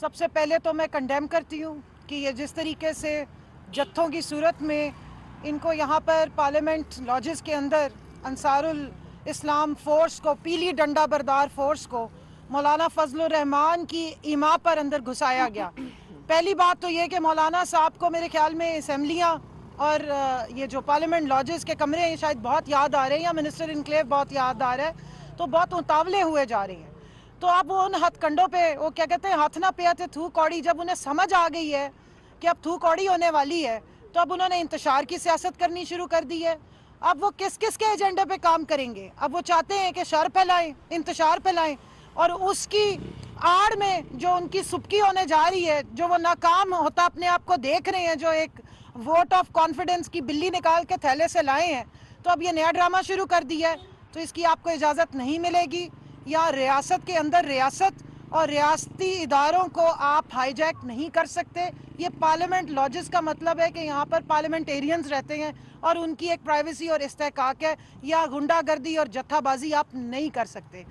سب سے پہلے تو میں کنڈیم کرتی ہوں کہ یہ جس طریقے سے جتھوں کی صورت میں ان کو یہاں پر پارلیمنٹ لاجز کے اندر انصار الاسلام فورس کو، پیلی ڈنڈا بردار فورس کو مولانا فضل الرحمان کی ایما پر اندر گھسایا گیا۔ پہلی بات تو یہ کہ مولانا صاحب کو میرے خیال میں اسمبلیاں اور یہ جو پارلیمنٹ لاجز کے کمرے ہیں شاید بہت یاد آ رہے ہیں، یا منسٹر انکلیو بہت یاد آ رہا ہے، تو بہت اتاولے ہوئے جا رہے ہیں۔ تو اب وہ ان ہتھ کنڈوں پہ، وہ کیا کہتے ہیں، ہاتھ نہ پیا تھے تھو کوڑی، جب انہیں سمجھ آ گئی ہے کہ اب تھو کوڑی ہونے والی ہے تو اب انہوں نے انتشار کی سیاست کرنی شروع کر دی ہے۔ اب وہ کس کس کے ایجنڈے پہ کام کریں گے؟ اب وہ چاہتے ہیں کہ شر پھیلائیں، انتشار پھیلائیں، اور اس کی آڑ میں جو ان کی سبکی ہونے جا رہی ہے، جو وہ ناکام ہوتا اپنے آپ کو دیکھ رہے ہیں، جو ایک ووٹ آف کانفیڈنس کی بلی نکال کے تھیلے سے لائے ہیں، تو اب یہ نیا ڈرامہ شروع کر دیا ہے۔ تو اس کی آپ کو اجازت نہیں ملے گی۔ یا ریاست کے اندر ریاست اور ریاستی اداروں کو آپ ہائی جیک نہیں کر سکتے۔ یہ پارلیمنٹ لاجز کا مطلب ہے کہ یہاں پر پارلیمنٹیرینز رہتے ہیں اور ان کی ایک پرائیویسی اور استحقاق ہے، یا غنڈہ گردی اور جتھا بازی آپ نہیں کر سکتے۔